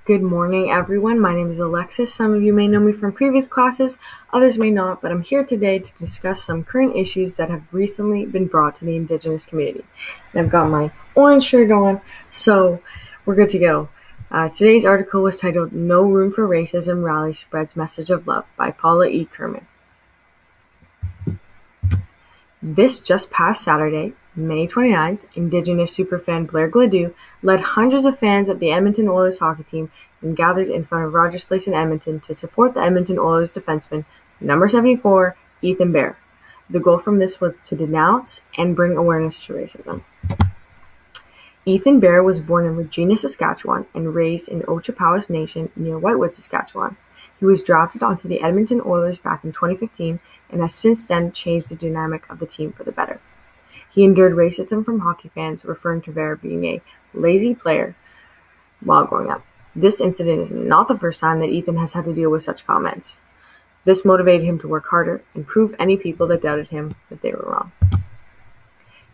Good morning, everyone. My name is Alexis. Some of you may know me from previous classes, others may not, but I'm here today to discuss some current issues that have recently been brought to the Indigenous community. And I've got my orange shirt on, so we're good to go. Today's article was titled No Room for Racism Rally Spreads Message of Love by Paula E. Kerman. This just past Saturday, May 29th, Indigenous superfan Blair Gladue led hundreds of fans of the Edmonton Oilers hockey team and gathered in front of Rogers Place in Edmonton to support the Edmonton Oilers defenseman, number 74, Ethan Bear. The goal from this was to denounce and bring awareness to racism. Ethan Bear was born in Regina, Saskatchewan, and raised in Ochapowas Nation near Whitewood, Saskatchewan. He was drafted onto the Edmonton Oilers back in 2015 and has since then changed the dynamic of the team for the better. He endured racism from hockey fans, referring to Bear being a lazy player while growing up. This incident is not the first time that Ethan has had to deal with such comments. This motivated him to work harder and prove any people that doubted him that they were wrong.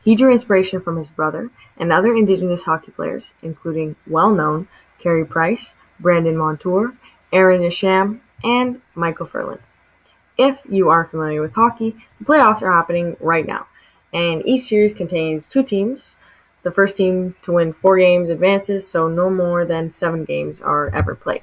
He drew inspiration from his brother and other Indigenous hockey players, including well-known Carey Price, Brandon Montour, Aaron Isham, and Michael Ferland. If you are familiar with hockey, the playoffs are happening right now, and each series contains 2 teams. The first team to win 4 games advances, so no more than 7 games are ever played.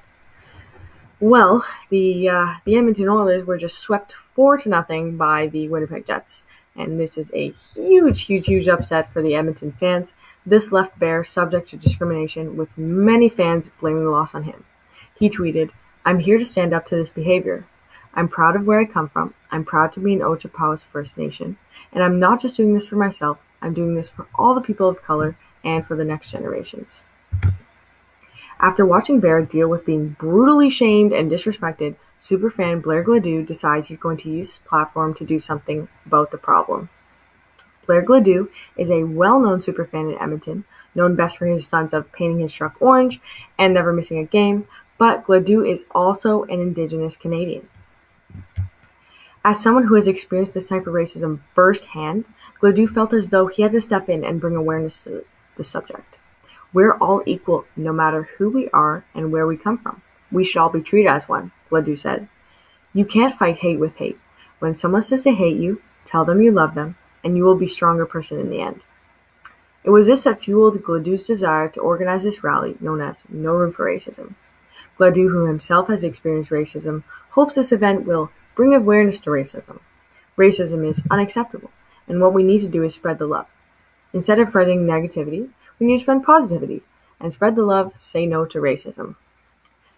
Well, the Edmonton Oilers were just swept 4-0 by the Winnipeg Jets, and this is a huge upset for the Edmonton fans. This left Bear subject to discrimination, with many fans blaming the loss on him. He tweeted, "I'm here to stand up to this behavior. I'm proud of where I come from. I'm proud to be an Ochapowas First Nation. And I'm not just doing this for myself. I'm doing this for all the people of color and for the next generations." After watching Bear deal with being brutally shamed and disrespected, superfan Blair Gladue decides he's going to use his platform to do something about the problem. Blair Gladue is a well-known superfan in Edmonton, known best for his stunts of painting his truck orange and never missing a game, but Gladue is also an Indigenous Canadian. As someone who has experienced this type of racism firsthand, Gladue felt as though he had to step in and bring awareness to the subject. We're all equal, no matter who we are and where we come from. We should all be treated as one, Gladue said. You can't fight hate with hate. When someone says they hate you, tell them you love them, and you will be a stronger person in the end. It was this that fueled Gladue's desire to organize this rally known as No Room for Racism. Gladue, who himself has experienced racism, hopes this event will bring awareness to racism. Racism is unacceptable, and what we need to do is spread the love. Instead of spreading negativity, we need to spread positivity, and spread the love, say no to racism.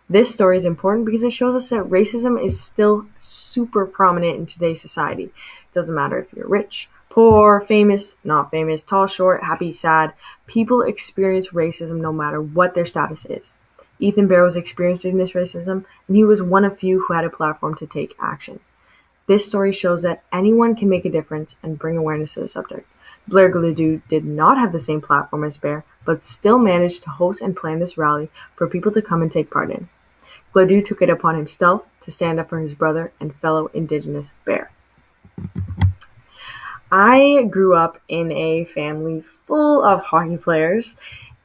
This story is important because it shows us that racism is still super prominent in today's society. It doesn't matter if you're rich, poor, famous, not famous, tall, short, happy, sad. People experience racism no matter what their status is. Ethan Bear was experiencing this racism, and he was one of few who had a platform to take action. This story shows that anyone can make a difference and bring awareness to the subject. Blair Gladue did not have the same platform as Bear, but still managed to host and plan this rally for people to come and take part in. Gladue took it upon himself to stand up for his brother and fellow Indigenous Bear. I grew up in a family full of hockey players,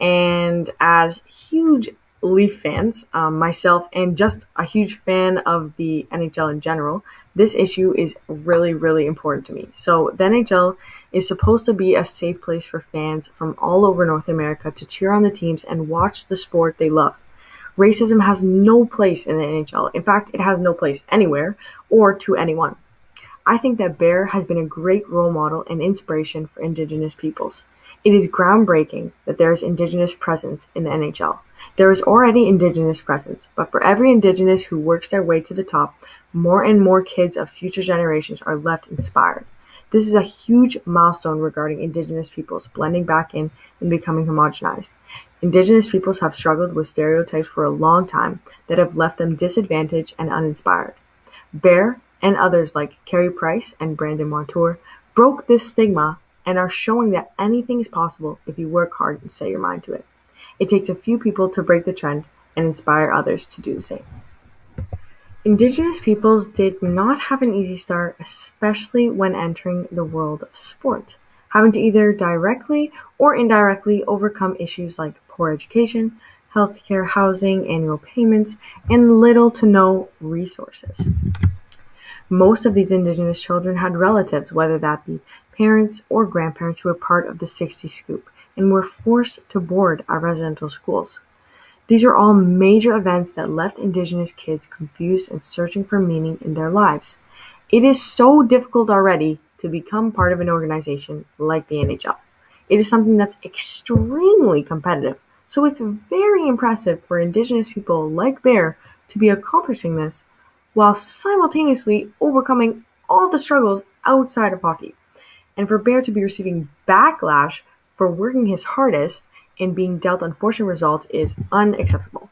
and as huge Leaf fans, myself, and just a huge fan of the NHL in general, this issue is really important to me. So the NHL is supposed to be a safe place for fans from all over North America to cheer on the teams and watch the sport they love. Racism has no place in the NHL. In fact, it has no place anywhere or to anyone. I think that Bear has been a great role model and inspiration for Indigenous peoples. It is groundbreaking that there is Indigenous presence in the NHL. There is already Indigenous presence, but for every Indigenous who works their way to the top, more and more kids of future generations are left inspired. This is a huge milestone regarding Indigenous peoples blending back in and becoming homogenized. Indigenous peoples have struggled with stereotypes for a long time that have left them disadvantaged and uninspired. Bear and others like Carey Price and Brandon Montour broke this stigma and are showing that anything is possible if you work hard and set your mind to it. It takes a few people to break the trend and inspire others to do the same. Indigenous peoples did not have an easy start, especially when entering the world of sport, having to either directly or indirectly overcome issues like poor education, healthcare, housing, annual payments, and little to no resources. Most of these Indigenous children had relatives, whether that be parents or grandparents, who were part of the 60 Scoop and were forced to board at residential schools. These are all major events that left Indigenous kids confused and searching for meaning in their lives. It is so difficult already to become part of an organization like the NHL. It is something that's extremely competitive, so it's very impressive for Indigenous people like Bear to be accomplishing this while simultaneously overcoming all the struggles outside of hockey. And for Bear to be receiving backlash for working his hardest and being dealt unfortunate results is unacceptable.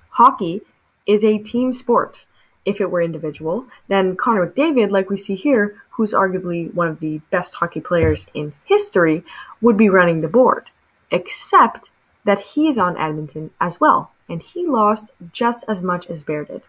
Hockey is a team sport. If it were individual, then Connor McDavid, like we see here, who's arguably one of the best hockey players in history, would be running the board. Except that he is on Edmonton as well, and he lost just as much as Bear did.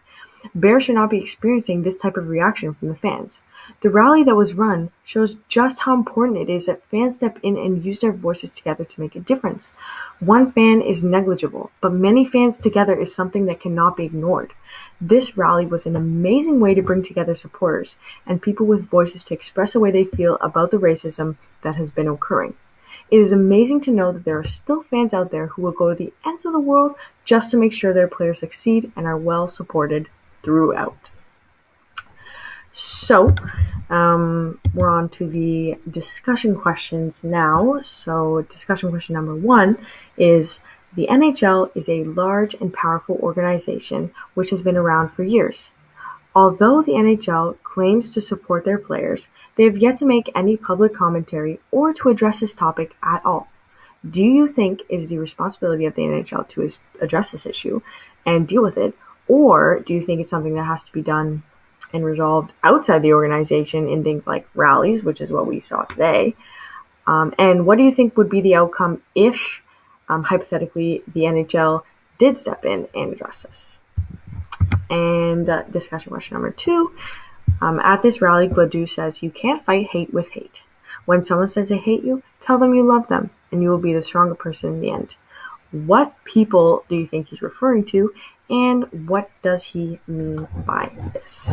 Bear should not be experiencing this type of reaction from the fans. The rally that was run shows just how important it is that fans step in and use their voices together to make a difference. One fan is negligible, but many fans together is something that cannot be ignored. This rally was an amazing way to bring together supporters and people with voices to express the way they feel about the racism that has been occurring. It is amazing to know that there are still fans out there who will go to the ends of the world just to make sure their players succeed and are well supported throughout. So, we're on to the discussion questions now. So, discussion question number 1 is: the NHL is a large and powerful organization which has been around for years. Although the NHL claims to support their players, they have yet to make any public commentary or to address this topic at all. Do you think it is the responsibility of the NHL to address this issue and deal with it, or do you think it's something that has to be done and resolved outside the organization in things like rallies, which is what we saw today? And what do you think would be the outcome if, hypothetically, the NHL did step in and address this? And discussion question number 2. At this rally, Gladue says, "You can't fight hate with hate. When someone says they hate you, tell them you love them, and you will be the stronger person in the end." What people do you think he's referring to, and what does he mean by this?